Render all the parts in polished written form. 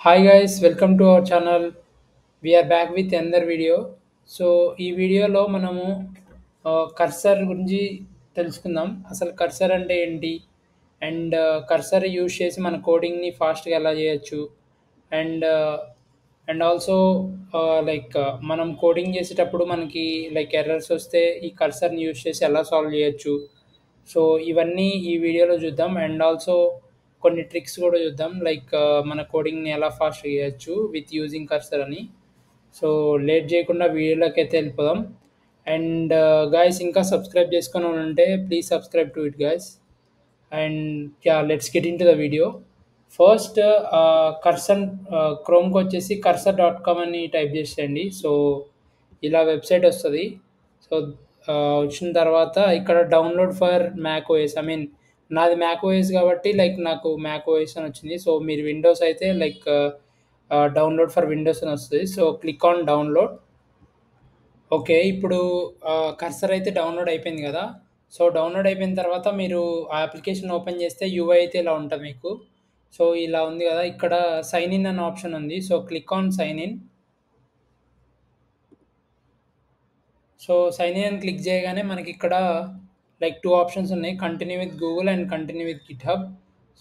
Hi guys, welcome to our channel. We're back with another video. So ఈ వీడియోలో మనము cursor గురించి తెలుసుకుందాం. అసలు కర్సర్ అంటే ఏంటి, అండ్ కర్సర్ యూజ్ చేసి మన కోడింగ్ని ఫాస్ట్గా ఎలా చేయొచ్చు, అండ్ అండ్ ఆల్సో మనం కోడింగ్ చేసేటప్పుడు మనకి ఎర్రర్స్ వస్తే ఈ కర్సర్ని యూజ్ చేసి ఎలా సాల్వ్ చేయొచ్చు. సో ఇవన్నీ ఈ వీడియోలో చూద్దాం. అండ్ ఆల్సో కొన్ని ట్రిక్స్ కూడా చూద్దాం, మన కోడింగ్ని ఎలా ఫాస్ట్ చేయొచ్చు విత్ యూజింగ్ కర్సర్ అని. సో లేట్ చేయకుండా వీడియోలోకి అయితే వెళ్ళిపోదాం. అండ్ గాయస్, ఇంకా సబ్స్క్రైబ్ చేసుకొని ఉంటే please subscribe to it guys. And let's get in to the video. First cursor, క్రోమ్కి వచ్చేసి కర్సర్.com అని టైప్ చేసేయండి. సో ఇలా వెబ్సైట్ వస్తుంది. సో వచ్చిన తర్వాత ఇక్కడ డౌన్లోడ్ ఫర్ మ్యాక్ ఓఎస్, నాది మ్యాక్ ఓఎస్ కాబట్టి నాకు మ్యాక్ ఓఎస్ అని వచ్చింది. సో మీరు విండోస్ అయితే డౌన్లోడ్ ఫర్ విండోస్ అని వస్తుంది. So click on download. Okay, ఇప్పుడు కర్సర్ అయితే డౌన్లోడ్ అయిపోయింది కదా. సో డౌన్లోడ్ అయిపోయిన తర్వాత మీరు ఆ అప్లికేషన్ ఓపెన్ చేస్తే యూఐ అయితే ఇలా ఉంటుంది మీకు. సో ఇలా ఉంది కదా, ఇక్కడ సైన్ ఇన్ అనే ఆప్షన్ ఉంది. So click on sign in. So sign in అని క్లిక్ చేయగానే మనకి ఇక్కడ టూ ఆప్షన్స్ ఉన్నాయి, continue with Google and continue with GitHub.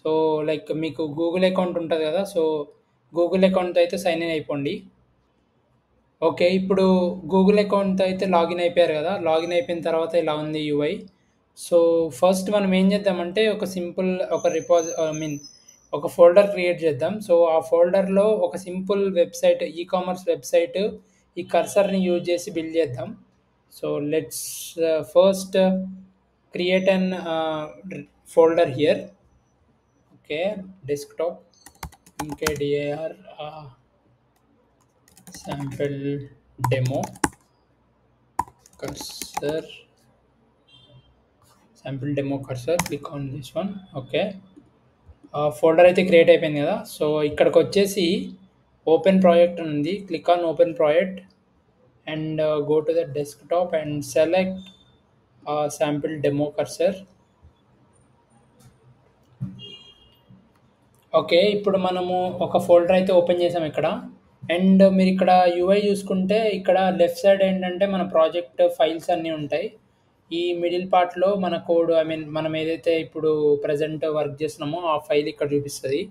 So మీకు గూగుల్ అకౌంట్ ఉంటుంది కదా, సో గూగుల్ అకౌంట్తో అయితే సైన్ ఇన్ అయిపోండి. ఓకే, ఇప్పుడు గూగుల్ అకౌంట్తో అయితే లాగిన్ అయిపోయారు కదా. లాగిన్ అయిపోయిన తర్వాత ఇలా ఉంది యూఐ. సో ఫస్ట్ మనం ఏం చేద్దామంటే ఒక ఫోల్డర్ క్రియేట్ చేద్దాం. సో ఆ ఫోల్డర్లో ఒక సింపుల్ వెబ్సైట్, ఈకామర్స్ వెబ్సైట్ ఈ కర్సర్ని యూజ్ చేసి బిల్డ్ చేద్దాం. So let's first create an folder here. Okay, desktop mkdir sample demo cursor, sample demo cursor, click on this one. Okay, folder అయితే create అయిపోయింది కదా. So ఇక్కడికి వచ్చేసి ఓపెన్ ప్రాజెక్ట్ ఉంది, click on open project and go to the desktop and select sample demo cursor. Okay, ఇప్పుడు మనము ఒక folder అయితే ఓపెన్ చేసాం ఇక్కడ. అండ్ మీరు ఇక్కడ యూఐ చూసుకుంటే ఇక్కడ లెఫ్ట్ సైడ్ ఏంటంటే మన ప్రాజెక్ట్ ఫైల్స్ అన్నీ ఉంటాయి. ఈ మిడిల్ పార్ట్లో మన కోడ్, మనం ఏదైతే ఇప్పుడు ప్రజెంట్ వర్క్ చేస్తున్నామో ఆ ఫైల్ ఇక్కడ చూపిస్తుంది.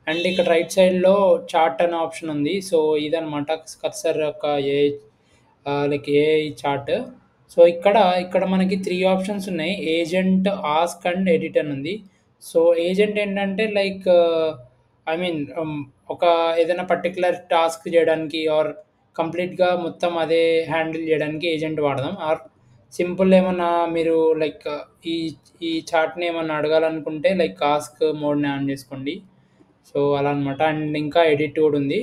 అండ్ ఇక్కడ రైట్ సైడ్లో చార్ట్ అనే ఆప్షన్ ఉంది. సో ఇదనమాట కర్సర్ యొక్క ఏఐ చార్ట్. సో ఇక్కడ మనకి 3 ఆప్షన్స్ ఉన్నాయి, ఏజెంట్, ఆస్క్ అండ్ ఎడిట్ అని ఉంది. సో ఏజెంట్ ఏంటంటే ఒక ఏదైనా పర్టికులర్ టాస్క్ చేయడానికి ఆర్ కంప్లీట్గా మొత్తం అదే హ్యాండిల్ చేయడానికి ఏజెంట్ వాడదాం. ఆర్ సింపుల్ ఏమన్నా మీరు ఈ ఈ చార్ట్ని ఏమన్నా అడగాలనుకుంటే ఆస్క్ మోడ్ని ఆన్ చేసుకోండి. సో అలా అనమాట. అండ్ ఇంకా ఎడిట్ కూడా ఉంది.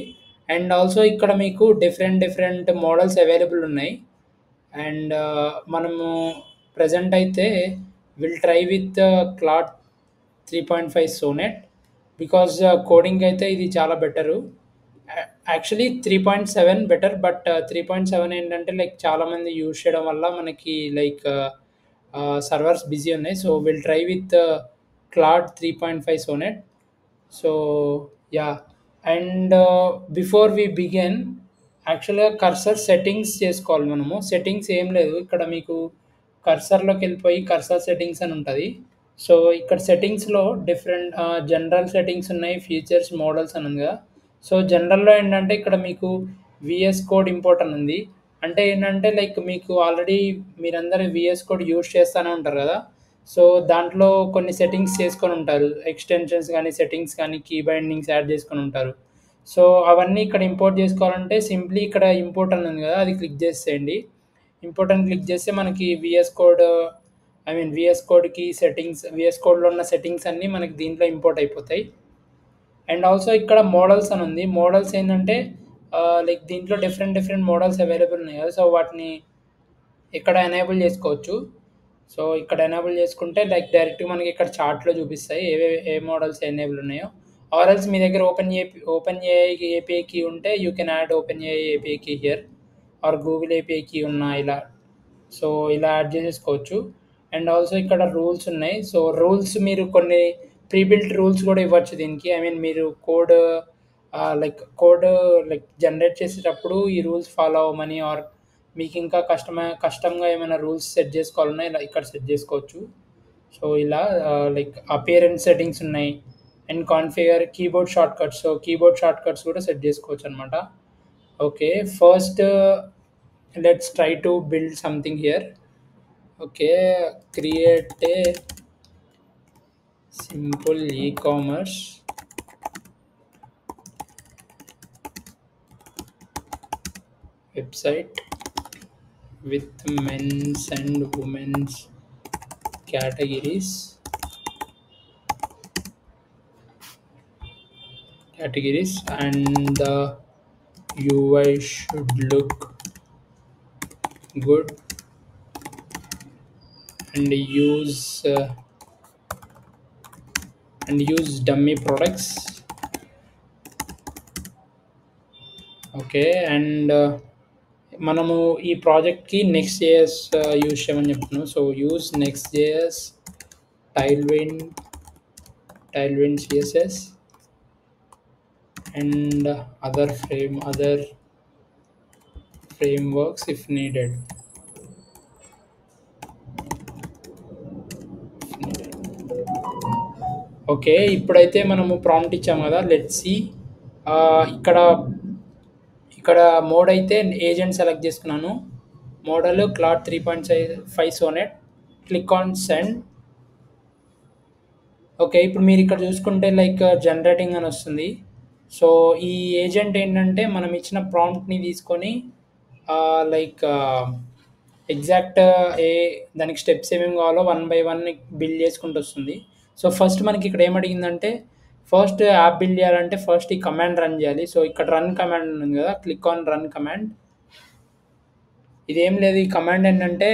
అండ్ ఆల్సో ఇక్కడ మీకు డిఫరెంట్ మోడల్స్ అవైలబుల్ ఉన్నాయి. అండ్ మనము ప్రజెంట్ అయితే will try with Claude 3.5 Sonnet, because coding అయితే ఇది చాలా బెటరు. యాక్చువల్లీ 3.7 బెటర్, బట్ 3.7 ఏంటంటే చాలామంది యూజ్ చేయడం వల్ల మనకి సర్వర్స్ బిజీ ఉన్నాయి. So will try with Claude 3.5 Sonnet. So yeah, and before we begin యాక్చువల్గా కర్సర్ సెట్టింగ్స్ చేసుకోవాలి మనము. సెట్టింగ్స్ ఏం లేదు, ఇక్కడ మీకు కర్సర్లోకి వెళ్ళిపోయి కర్సర్ సెట్టింగ్స్ అని ఉంటుంది. సో ఇక్కడ సెట్టింగ్స్లో జనరల్ సెట్టింగ్స్ ఉన్నాయి, ఫీచర్స్, మోడల్స్ అని ఉంది కదా. సో జనరల్లో ఏంటంటే ఇక్కడ మీకు విఎస్ కోడ్ ఇంపోర్ట్ అని ఉంది. అంటే ఏంటంటే మీకు ఆల్రెడీ మీరందరూ విఎస్ కోడ్ యూజ్ చేస్తూనే ఉంటారు కదా. సో దాంట్లో కొన్ని సెట్టింగ్స్ చేసుకొని ఉంటారు, ఎక్స్టెన్షన్స్ కానీ సెట్టింగ్స్ కానీ కీ బైండింగ్స్ యాడ్ చేసుకొని ఉంటారు. సో అవన్నీ ఇక్కడ ఇంపోర్ట్ చేసుకోవాలంటే సింప్లీ ఇక్కడ ఇంపోర్ట్ అని ఉంది కదా, అది క్లిక్ చేసేయండి. ఇంపోర్ట్ అని క్లిక్ చేస్తే మనకి విఎస్ కోడ్కి సెట్టింగ్స్, విఎస్ కోడ్లో ఉన్న సెట్టింగ్స్ అన్నీ మనకి దీంట్లో ఇంపోర్ట్ అయిపోతాయి. అండ్ ఆల్సో ఇక్కడ మోడల్స్ అని ఉంది. మోడల్స్ ఏంటంటే దీంట్లో డిఫరెంట్ మోడల్స్ అవైలబుల్ ఉన్నాయి కదా. సో వాటిని ఇక్కడ ఎనేబుల్ చేసుకోవచ్చు. సో ఇక్కడ ఎనేబుల్ చేసుకుంటే డైరెక్ట్గా మనకి ఇక్కడ చార్ట్లో చూపిస్తాయి ఏ మోడల్స్ ఎనేబుల్ ఉన్నాయో. ఆర్ఎల్స్ మీ దగ్గర ఓపెన్ ఏపీఐ కీ ఉంటే you can add open API key here, or Google API key ఉన్నా ఇలా. సో ఇలా యాడ్ చేసేసుకోవచ్చు. అండ్ ఆల్సో ఇక్కడ రూల్స్ ఉన్నాయి. సో రూల్స్ మీరు కొన్ని ప్రీబిల్ట్ రూల్స్ కూడా ఇవ్వచ్చు దీనికి. మీరు code like code like generate చేసేటప్పుడు ఈ రూల్స్ ఫాలో అవ్వమని ఆర్ మీకు ఇంకా కష్టంగా ఏమైనా రూల్స్ సెట్ చేసుకోవాలన్నా ఇలా ఇక్కడ సెట్ చేసుకోవచ్చు. సో ఇలా లైక్ అపియరెన్స్ సెట్టింగ్స్ ఉన్నాయి and configure keyboard shortcuts. So keyboard shortcuts కూడా సెట్ చేసుకోవచ్చు అనమాట. Okay, first let's try to build something here. Okay, create a simple ecommerce website with men's and women's categories and the UI should look good and use dummy products. Okay, and మనము ఈ ప్రాజెక్ట్కి Next JS use చేయమని చెప్తున్నాం. So use Next JS Tailwind CSS and other frameworks if needed. Okay, ఇప్పుడైతే మనము prompt ఇచ్చాము కదా, let's see. ఇక్కడ మోడ్ అయితే ఏజెంట్ సెలెక్ట్ చేసుకున్నాను. Model Claude 3.5 Sonnet. Click on send. Okay, ఇప్పుడు మీరు ఇక్కడ చూసుకుంటే లైక్ జనరేటింగ్ అని వస్తుంది. సో ఈ ఏజెంట్ ఏంటంటే మనం ఇచ్చిన ప్రాంప్ట్ని తీసుకొని లైక్ ఎగ్జాక్ట్ దానికి స్టెప్స్ ఏమేమి కావాలో 1 by 1 బిల్డ్ చేసుకుంటూ వస్తుంది. సో ఫస్ట్ మనకి ఇక్కడ ఏమడిగిందంటే ఫస్ట్ యాప్ బిల్డ్ చేయాలంటే ఫస్ట్ ఈ కమాండ్ రన్ చేయాలి. సో ఇక్కడ రన్ కమాండ్ ఉంది కదా, క్లిక్ ఆన్ రన్ కమాండ్. ఇదేం లేదు, ఈ కమాండ్ ఏంటంటే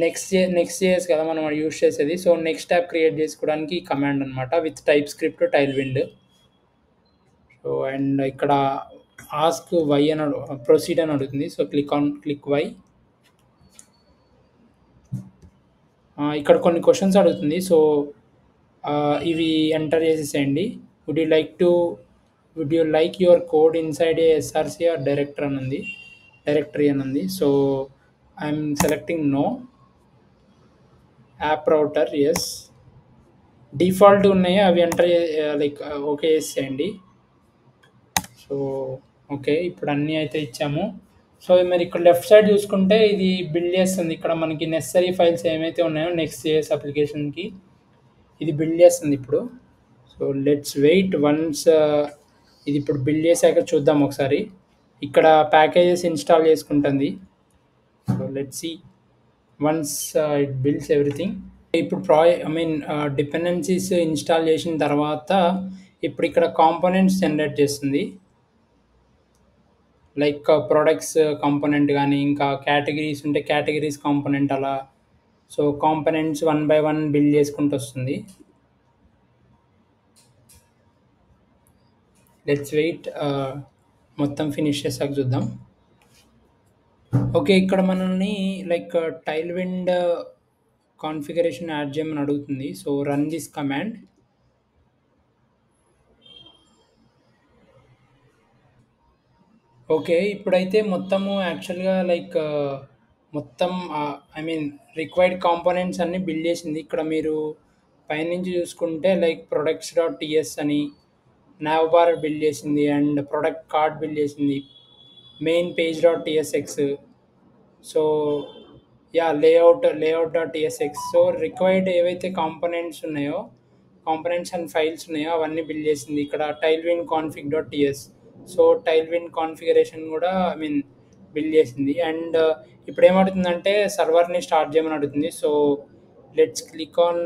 నెక్స్ట్ జేఎస్ కదా మనం యూజ్ చేసేది. సో నెక్స్ట్ యాప్ క్రియేట్ చేసుకోవడానికి ఈ కమాండ్ అనమాట with TypeScript Tailwind. So and ఇక్కడ ఆస్క్ వై అని ప్రొసీడ్ అని అడుగుతుంది. So click Y. ఇక్కడ కొన్ని క్వశ్చన్స్ అడుగుతుంది. సో ఇవి ఎంటర్ చేసేసేయండి. Would you like your code inside a SRC or directory అని ఉంది. So I'm selecting no. App router yes. Default ఉన్నాయి అవి ఎంటర్ లైక్ ఓకే చేసేయండి. సో ఓకే, ఇప్పుడు అన్నీ అయితే ఇచ్చాము. సో మరి ఇక్కడ లెఫ్ట్ సైడ్ చూసుకుంటే ఇది బిల్డ్ చేస్తుంది. ఇక్కడ మనకి నెసరీ ఫైల్స్ ఏమైతే ఉన్నాయో నెక్స్ట్ జేఎస్ అప్లికేషన్కి ఇది బిల్డ్ చేస్తుంది ఇప్పుడు. సో లెట్స్ వెయిట్ వన్స్ ఇది ఇప్పుడు బిల్డ్ చేశాక చూద్దాం ఒకసారి. ఇక్కడ ప్యాకేజెస్ ఇన్స్టాల్ చేసుకుంటుంది. So let's see once it builds everything. ఇప్పుడు డిపెండెన్సీస్ ఇన్స్టాల్ చేసిన తర్వాత ఇప్పుడు ఇక్కడ కాంపోనెంట్స్ జనరేట్ చేస్తుంది. లైక్ ప్రొడక్ట్స్ కాంపోనెంట్ కానీ ఇంకా కేటగిరీస్ ఉంటే కేటగిరీస్ కాంపోనెంట్ అలా. సో కాంపోనెంట్స్ 1 by 1 బిల్డ్ చేసుకుంటూ వస్తుంది. లెట్స్ వెయిట్ మొత్తం ఫినిష్ చేసాక చూద్దాం. ఓకే, ఇక్కడ మనల్ని లైక్ టైల్విండ్ కాన్ఫిగరేషన్ యాడ్ చేయమని అడుగుతుంది. So run this command. Okay, ఇప్పుడైతే మొత్తము యాక్చువల్గా లైక్ మొత్తం రిక్వైర్డ్ కాంపోనెంట్స్ అన్నీ బిల్డ్ చేసింది. ఇక్కడ మీరు పైనుంచి చూసుకుంటే లైక్ products.ts అని నావ్బార్ బిల్డ్ చేసింది అండ్ ప్రొడక్ట్ కార్డ్ బిల్డ్ చేసింది, main page.tsx. So yeah layout.tsx. So required ఏవైతే కాంపోనెంట్స్ అండ్ ఫైల్స్ ఉన్నాయో అవన్నీ బిల్డ్ చేసింది. ఇక్కడ Tailwind config.ts. So Tailwind configuration కూడా బిల్డ్ చేసింది. అండ్ ఇప్పుడు ఏమవుతుందంటే సర్వర్ని స్టార్ట్ చేయమని అడుగుతుంది. So let's click on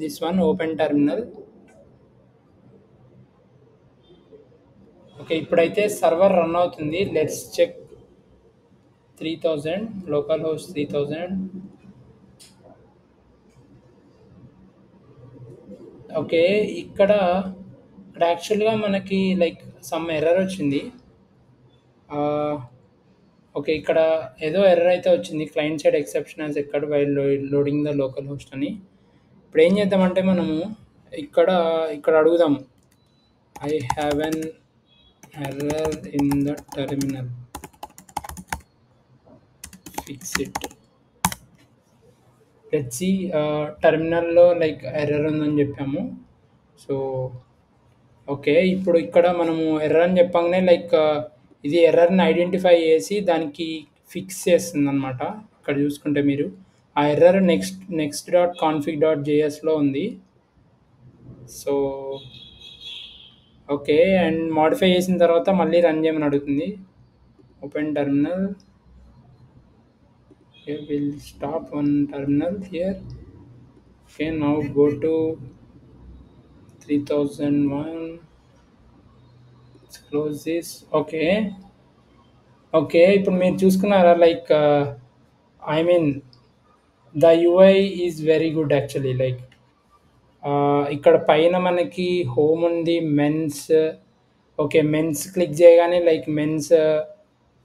this one, open terminal. Okay, ఇప్పుడైతే సర్వర్ రన్ అవుతుంది. Let's check. 3000 localhost 3000. Okay, ఇక్కడ యాక్చువల్గా మనకి లైక్ సమ్ ఎర్రర్ వచ్చింది. ఓకే, ఇక్కడ ఏదో ఎర్రర్ అయితే వచ్చింది, క్లయింట్ సైడ్ ఎక్సెప్షన్ యాజ్ ఎక్కడ while loading the local host అని. ఇప్పుడు ఏం చేద్దామంటే మనము ఇక్కడ అడుగుదాం I have an error in the terminal. Fix it. Let's see. టెర్మినల్‌లో లైక్ ఎర్రర్ ఉందని చెప్పాము. So, okay. ఇప్పుడు ఇక్కడ మనము ఎర్రర్ అని చెప్పంగానే లైక్ ఇది ఎర్రర్‌ని ఐడెంటిఫై చేసి దానికి ఫిక్స్ చేస్తుందనమాట. ఇక్కడ చూసుకుంటే మీరు ఆ error next dot config dot జేఎస్‌లో ఉంది. So, okay. అండ్ మోడిఫై చేసిన తర్వాత మళ్ళీ రన్ చేయమని అడుగుతుంది. Open terminal. Okay, we'll stop one terminal here. Okay, now go to 3001. Let's close this. Okay. Okay. ఇప్పుడు మీరు చూసుకున్నారా like I mean the UI is very good actually like ఇక్కడ పైన మనకి హోమ్ ఉంది. Men's okay. మెన్స్ క్లిక్ చేయగానే like men's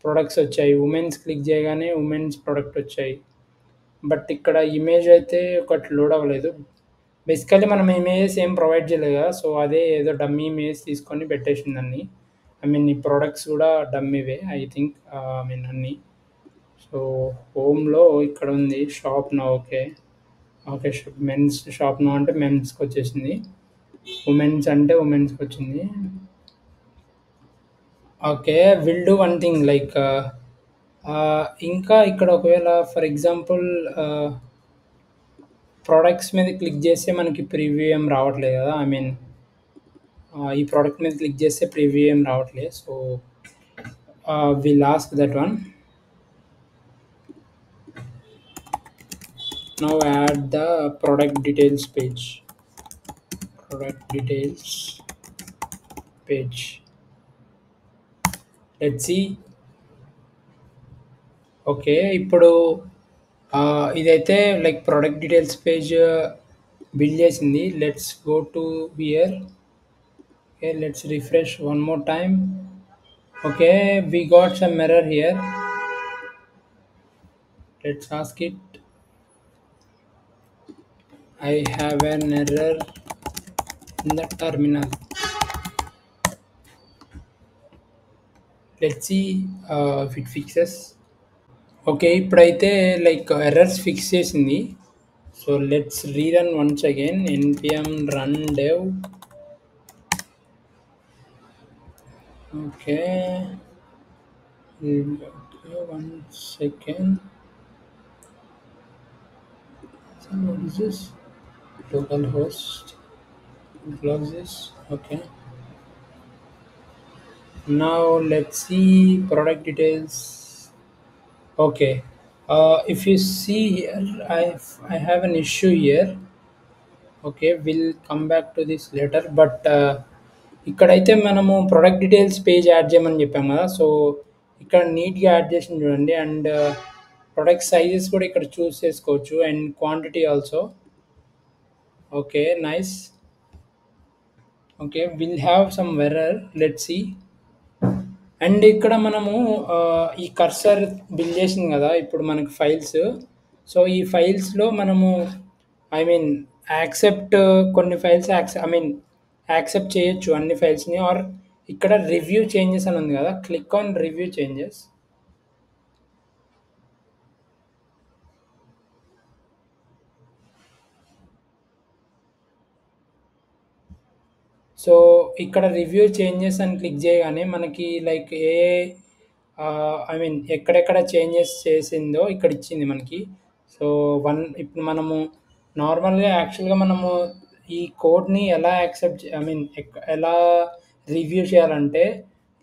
products వచ్చాయి. Women's click చేయగానే ఉమెన్స్ ప్రొడక్ట్ వచ్చాయి. బట్ ఇక్కడ ఇమేజ్ అయితే ఒకటి లోడ్ అవ్వలేదు. బేసికల్లీ మనం ఇమేజెస్ ఏం ప్రొవైడ్ చేయలేదు కదా! సో, అదే ఏదో డమ్మీ ఇమేజ్ తీసుకొని పెట్టేసిందన్ని. ఐ మీన్ ఈ ప్రొడక్ట్స్ కూడా డమ్మీవే ఐ థింక్ ఐ మీన్ అన్నీ. సో, హోమ్‌లో ఇక్కడ ఉంది shop now. Okay. Okay. Men's shop now అంటే మెన్స్‌కొచ్చేసింది. ఉమెన్స్ అంటే ఉమెన్స్‌కొచ్చింది. Okay. Will do one thing like ఇంకా ఇక్కడ ఒకవేళ ఫర్ ఎగ్జాంపుల్ ప్రొడక్ట్స్ మీద క్లిక్ చేస్తే మనకి ప్రివ్యూ ఏం రావట్లేదు కదా! ఐ మీన్ ఈ ప్రొడక్ట్ మీద క్లిక్ చేస్తే ప్రివ్యూ ఏం రావట్లేదు. So, will ask that one. Now add the product details page. Product details page. Let's see. Okay. ఇప్పుడు ఇదైతే like product details page build చేసింది. Let's go to here. Okay. Let's refresh one more time. Okay. We got some error here. Let's ask it. I have an error in the terminal. Let's see if it fixes. Okay. ఇప్పుడైతే like errors fix చేసింది. So, let's rerun once again. npm run dev. Okay. One second. So what is this? Localhost. Close this. Okay. Now let's see product details. Okay. If you see here, I have an issue here. Okay. Will come back to this later. But ఇక్కడైతే మనము product details page add చేయమని చెప్పాం కదా! So, ఇక్కడ నీట్‌గా add చేసింది చూడండి. And product sizes కూడా ఇక్కడ చూస్ చేసుకోవచ్చు. And quantity also. Okay. Nice. Okay. Will have some error. Let's see. And ఇక్కడ మనము ఈ కర్సర్ బిల్డ్ చేసింది కదా! ఇప్పుడు మనకి ఫైల్స్. సో, ఈ ఫైల్స్‌లో మనము ఐ మీన్ యాక్సెప్ట్ కొన్ని ఫైల్స్ ఐ మీన్ యాక్సెప్ట్ చేయొచ్చు అన్ని ఫైల్స్‌ని. ఆర్ ఇక్కడ రివ్యూ చేంజెస్ అని ఉంది కదా! Click on review changes. So, ఇక్కడ రివ్యూ చేంజెస్ అని క్లిక్ చేయగానే మనకి లైక్ ఐ మీన్ ఎక్కడెక్కడ చేంజెస్ చేసిందో ఇక్కడ ఇచ్చింది మనకి. సో, ఇప్పుడు మనము నార్మల్‌గా యాక్చువల్‌గా మనము ఈ కోడ్‌ని ఎలా యాక్సెప్ట్ ఐ మీన్ ఎలా రివ్యూ చేయాలంటే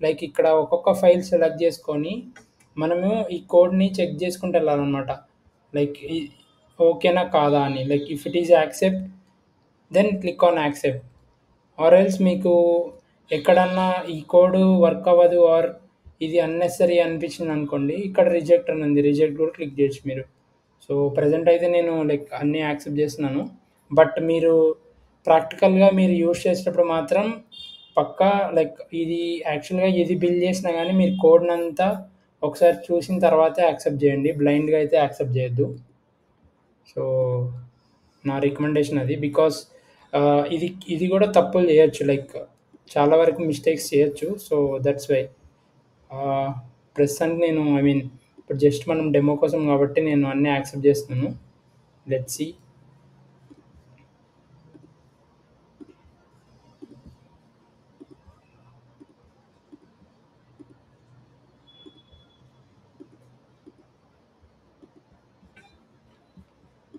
లైక్ ఇక్కడ ఒక్కొక్క ఫైల్ సెలెక్ట్ చేసుకొని మనము ఈ కోడ్‌ని చెక్ చేసుకుంటూ వెళ్ళాలనమాట. లైక్ ఓకేనా కాదా అని. Like if it is accept then click on accept. Or else మీకు ఎక్కడన్నా ఈ కోడ్ వర్క్ అవ్వదు ఆర్ ఇది అన్నెసెసరీ అనిపించింది అనుకోండి, ఇక్కడ రిజెక్ట్ అని ఉంది. రిజెక్ట్ కూడా క్లిక్ చేయొచ్చు మీరు. సో, ప్రెజెంట్ అయితే నేను లైక్ అన్నీ యాక్సెప్ట్ చేస్తున్నాను. బట్ మీరు ప్రాక్టికల్‌గా మీరు యూజ్ చేసేటప్పుడు మాత్రం పక్కా లైక్ ఇది యాక్చువల్‌గా ఏది బిల్డ్ చేసినా గానీ మీరు కోడ్‌నంతా ఒకసారి చూసిన తర్వాతే యాక్సెప్ట్ చేయండి. బ్లైండ్‌గా అయితే యాక్సెప్ట్ చేయొద్దు. సో, నా రికమెండేషన్ అది. బికాజ్ ఇది కూడా తప్పులు చేయొచ్చు. లైక్ చాలా వరకు మిస్టేక్స్ చేయొచ్చు. So, that's why. ఆహ్, ప్రస్తుతానికి నేను ఇప్పుడు జస్ట్ మనం డెమో కోసం కాబట్టి నేను అన్నీ యాక్సెప్ట్ చేస్తున్నాను. Let's see.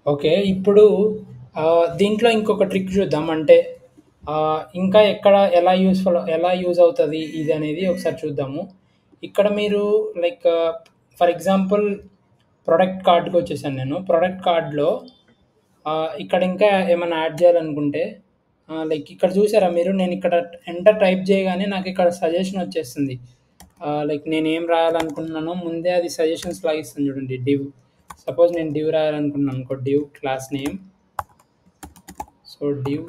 ఓకే. ఇప్పుడు దీంట్లో ఇంకొక ట్రిక్ చూద్దాం. అంటే ఇంకా ఎక్కడ ఎలా యూజ్ అవుతది ఇది అనేది ఒకసారి చూద్దాము. ఇక్కడ మీరు లైక్ ఫర్ ఎగ్జాంపుల్ ప్రొడక్ట్ కార్డ్‌కొచ్చేసాను నేను. ప్రొడక్ట్ కార్డ్‌లో ఇక్కడ ఇంకా ఏమన్నా యాడ్ చేయాలనుకుంటే లైక్ ఇక్కడ చూసారా మీరు? నేనిక్కడ ఎంటర్ టైప్ చేయగానే నాకిక్కడ సజెషన్ వచ్చేస్తుంది. లైక్ నేనేం రాయాలనుకుంటున్నానో ముందే అది సజెషన్స్ లాగా ఇస్తుంది చూడండి. సపోజ్ నేను డివ్ రాయాలనుకున్నాను అనుకో, div class name. So, div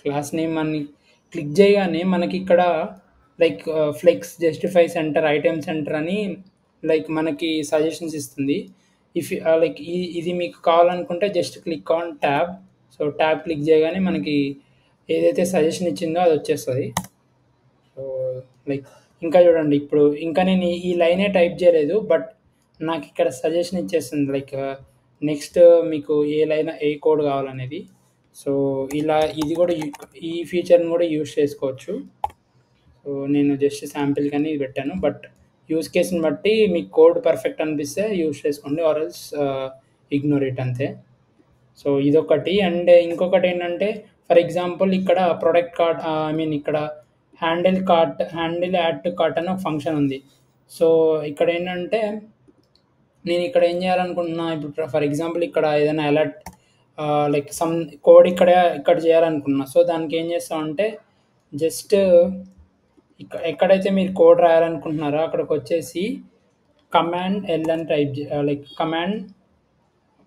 class name అని క్లిక్ చేయగానే మనకిక్కడ like flex, justify center, item center అని లైక్ మనకి సజెషన్స్ ఇస్తుంది. లైక్ ఇది మీకు కావాలనుకుంటే just click on tab. So, tab click చేయగానే మనకి ఏదైతే సజెషన్ ఇచ్చిందో అది వచ్చేస్తది. సో, లైక్ ఇంకా చూడండి, ఇప్పుడు ఇంకా నేను ఈ లైనే టైప్ చేయలేదు. బట్ నాకిక్కడ సజెషన్ ఇచ్చేస్తుంది. లైక్ నెక్స్ట్ మీకు ఏ లైన్, ఏ కోడ్ కావాలనేది. సో, ఇలా ఇది కూడా ఈ ఫీచర్‌ని కూడా యూజ్ చేసుకోవచ్చు. సో, నేను జస్ట్ శాంపిల్‌కని ఇది పెట్టాను. బట్ యూజ్ కేస్‌ని బట్టి మీకు కోడ్ పర్ఫెక్ట్ అనిపిస్తే యూజ్ చేసుకోండి. ఆర్ ఎల్స్ ఇగ్నోర్ ఇట్ అంతే. సో, ఇదొకటి. అండ్ ఇంకొకటేంటంటే ఫర్ ఎగ్జాంపుల్ ఇక్కడ ప్రొడక్ట్ కార్ట్ ఇక్కడ హ్యాండిల్ యాడ్ టు కార్ట్ అని ఒక ఫంక్షన్ ఉంది. సో, ఇక్కడేంటంటే నేనిక్కడ ఏం చేయాలనుకుంటున్నా, ఇప్పుడు ఫర్ ఎగ్జాంపుల్ ఇక్కడ ఏదైనా అలర్ట్ లైక్ సమ్ కోడ్ ఇక్కడ చేయాలనుకున్నా. సో, దానికి ఏం చేస్తామంటే జస్ట్ ఎక్కడైతే మీరు కోడ్ రాయాలనుకుంటున్నారో అక్కడికొచ్చేసి కమాండ్ ఎల్ అని టైప్ లైక్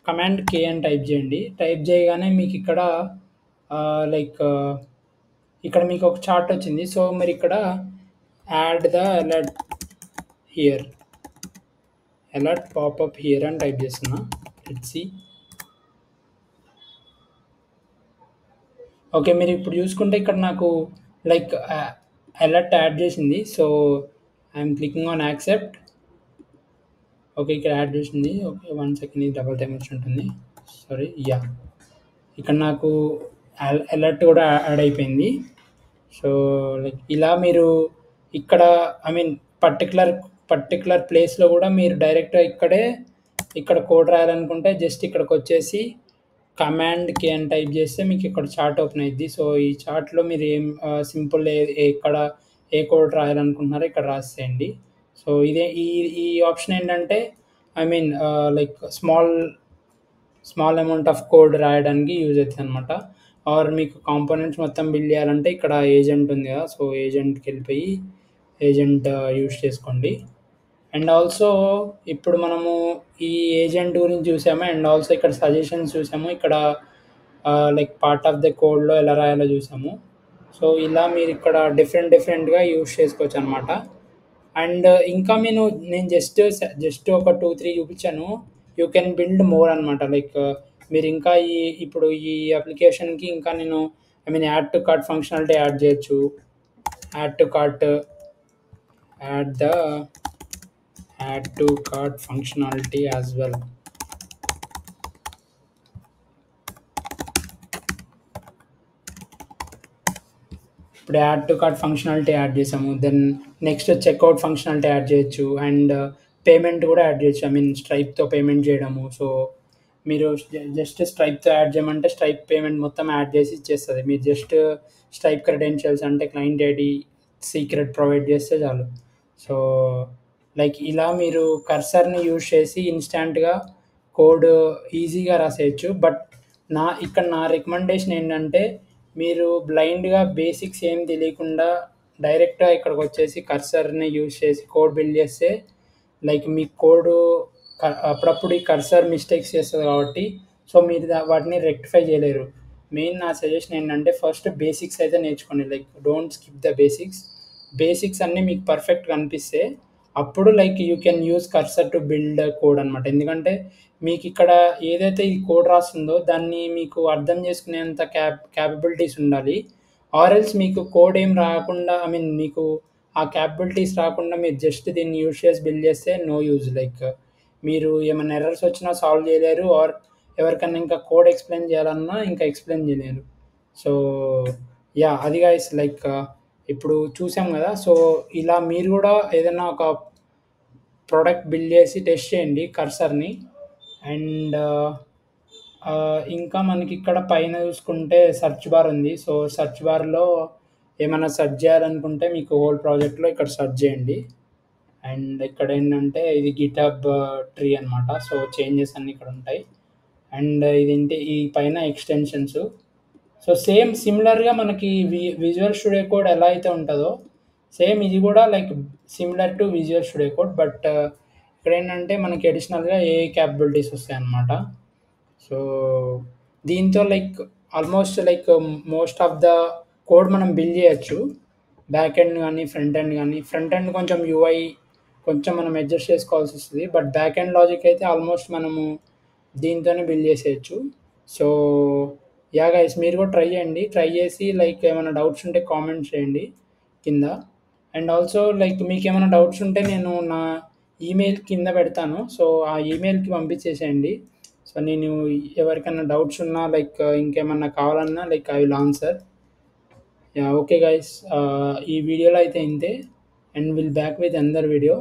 కమాండ్ కే అని టైప్ చేయండి. టైప్ చేయగానే మీకిక్కడ లైక్ ఇక్కడ మీకు ఒక చార్ట్ వచ్చింది. సో, మీరిక్కడ add the alert here, alert popup here అని టైప్ చేస్తున్నా. Let's see. ఓకే. మీరు ఇప్పుడు చూసుకుంటే ఇక్కడ నాకు లైక్ అలర్ట్ యాడ్ చేసింది. So, I'm clicking on accept. Okay. ఇక్కడ యాడ్ చేసింది. ఓకే. 1 సెకండ్, ఇది డబుల్ టైమ్ వచ్చి ఉంటుంది. సారీ. యాహ్! ఇక్కడ నాకు అలర్ట్ కూడా యాడ్ అయిపోయింది. సో, లైక్ ఇలా మీరు ఇక్కడ పర్టిక్యులర్ ప్లేస్‌లో కూడా మీరు డైరెక్ట్‌గా ఇక్కడ కోడ్ రాయాలనుకుంటే జస్ట్ ఇక్కడికొచ్చేసి కమాండ్ కే అని టైప్ చేస్తే మీకు ఇక్కడ చార్ట్ ఓపెన్ అయిద్ది. సో, ఈ చార్ట్‌లో మీరు సింపుల్ ఎక్కడ ఏ కోడ్ రాయాలనుకుంటున్నారో ఇక్కడ రాసేయండి. సో, ఈ ఆప్షన్ ఏంటంటే like small amount of code రాయడానికి యూజ్ అవుతుందనమాట. ఆర్ మీకు కాంపోనెంట్స్ మొత్తం బిల్డ్ చేయాలంటే ఇక్కడ ఏజెంట్ ఉంది కదా! సో, ఏజెంట్‌కెళ్ళిపోయి ఏజెంట్ యూజ్ చేసుకోండి. అండ్ ఆల్సో ఇప్పుడు మనము ఈ ఏజెంట్ గురించి చూసాము. అండ్ ఆల్సో ఇక్కడ సజెషన్స్ చూసాము. ఇక్కడ లైక్ పార్ట్ ఆఫ్ ద కోడ్‌లో ఎలా రాయాలో చూసాము. సో, ఇలా మీరిక్కడ డిఫరెంట్‌గా యూజ్ చేసుకోవచ్చనమాట. అండ్ ఇంకా నేను జస్ట్ ఒక 2, 3 చూపించాను. యూ కెన్ బిల్డ్ మోర్ అనమాట. లైక్ మీరు ఇంకా ఇప్పుడు ఈ అప్లికేషన్‌కి ఇంకా నేను add to cart functionality add చేయొచ్చు. Add to cart add to cart functionality as well. ఇప్పుడు add to cart functionality add చేసాము. Then next checkout functionality add చేయొచ్చు. అండ్ పేమెంట్ కూడా యాడ్ చేయొచ్చు. స్ట్రైప్‌తో పేమెంట్ చేయడము. సో, మీరు జస్ట్ స్ట్రైప్‌తో యాడ్ చేయమంటే స్ట్రైప్ పేమెంట్ మొత్తం యాడ్ చేసి ఇచ్చేస్తది. మీరు జస్ట్ స్ట్రైప్ క్రెడెన్షియల్స్ అంటే క్లయింట్ ఐడీ, సీక్రెట్ ప్రొవైడ్ చేస్తే చాలు. సో, లైక్ ఇలా మీరు కర్సర్‌ని యూజ్ చేసి ఇన్‌స్టాంట్‌గా కోడ్ ఈజీగా రాసేయొచ్చు. బట్ ఇక్కడ నా రికమెండేషన్ ఏంటంటే మీరు బ్లైండ్‌గా బేసిక్స్ ఏం తెలియకుండా డైరెక్ట్‌గా ఇక్కడికొచ్చేసి కర్సర్‌ని యూజ్ చేసి కోడ్ బిల్డ్ చేస్తే లైక్ మీ కోడు అప్పుడప్పుడు ఈ కర్సర్ మిస్టేక్స్ చేస్తది కాబట్టి సో, మీరు వాటిని రెక్టిఫై చేయలేరు. మెయిన్ నా సజెషన్ ఏంటంటే ఫస్ట్ బేసిక్స్ అయితే నేర్చుకోండి. Like don't skip the basics. Basics అన్నీ మీకు పర్ఫెక్ట్‌గా అనిపిస్తే అప్పుడు like you can use cursor to build code అనమాట. ఎందుకంటే మీకిక్కడ ఏదైతే ఈ కోడ్ రాస్తుందో దాన్ని మీకు అర్థం చేసుకునేంత క్యాపబిలిటీస్ ఉండాలి. ఆర్ ఎల్స్ మీకు కోడ్ ఏం రాకుండా ఐ మీన్ మీకు ఆ క్యాపబిలిటీస్ రాకుండా మీరు జస్ట్ దీన్ని యూజ్ చేసి బిల్డ్ చేస్తే నో యూజ్. లైక్ మీరు ఏమైనా ఎర్రర్స్ వచ్చినా సాల్వ్ చేయలేరు, ఆర్ ఎవరికన్నా ఇంకా కోడ్ ఎక్స్ప్లెయిన్ చేయాలన్నా ఇంకా ఎక్స్ప్లెయిన్ చేయలేరు. సో అది గైస్ లైక్ ఇప్పుడు చూసాం కదా. సో ఇలా మీరు కూడా ఏదైనా ఒక ప్రోడక్ట్ బిల్డ్ చేసి టెస్ట్ చేయండి కర్సర్ని. అండ్ ఇంకా మనకి ఇక్కడ పైన చూసుకుంటే సెర్చ్ బార్ ఉంది. సో సెర్చ్ బార్లో ఏమైనా సెర్చ్ చేయాలనుకుంటే మీకు హోల్ ప్రాజెక్ట్లో ఇక్కడ సెర్చ్ చేయండి. అండ్ ఇక్కడ ఏంటంటే ఇది గిట్హబ్ ట్రీ అనమాట. సో చేంజెస్ అన్నీ ఇక్కడ ఉంటాయి. అండ్ ఇదేంటి ఈ పైన ఎక్స్టెన్షన్స్. సో సేమ్ సిమిలర్గా మనకి విజువల్ స్టూడియో కోడ్ ఎలా అయితే ఉంటుందో సేమ్ ఇది కూడా like similar to visual studio code. But ఇక్కడ ఏంటంటే మనకి అడిషనల్గా ఏ క్యాపబిలిటీస్ వస్తాయి అన్నమాట. సో దీంతో like almost like most of the code మనం బిల్డ్ చేయొచ్చు. బ్యాక్ ఎండ్ కానీ ఫ్రంట్ ఎండ్ కానీ. ఫ్రంట్ ఎండ్ కొంచెం యూఐ కొంచెం మనం అడ్జస్ట్ చేసుకోవాల్సి వస్తుంది. బట్ బ్యాక్ ఎండ్ లాజిక్ అయితే ఆల్మోస్ట్ మనము దీంతోనే బిల్డ్ చేసేయచ్చు. సో గైస్ మీరు కూడా ట్రై చేయండి. ట్రై చేసి లైక్ ఏమైనా డౌట్స్ ఉంటే కామెంట్ చేయండి కింద. అండ్ ఆల్సో లైక్ మీకు ఏమైనా డౌట్స్ ఉంటే నేను నా ఈమెయిల్ కింద పెడతాను. సో ఆ ఈమెయిల్కి పంపించేసేయండి. సో నేను ఎవరికైనా డౌట్స్ ఉన్నా లైక్ ఇంకేమన్నా కావాలన్నా like I will answer. Okay guys, ఈ వీడియోలో అయితే ఇంతే. And will back with another video.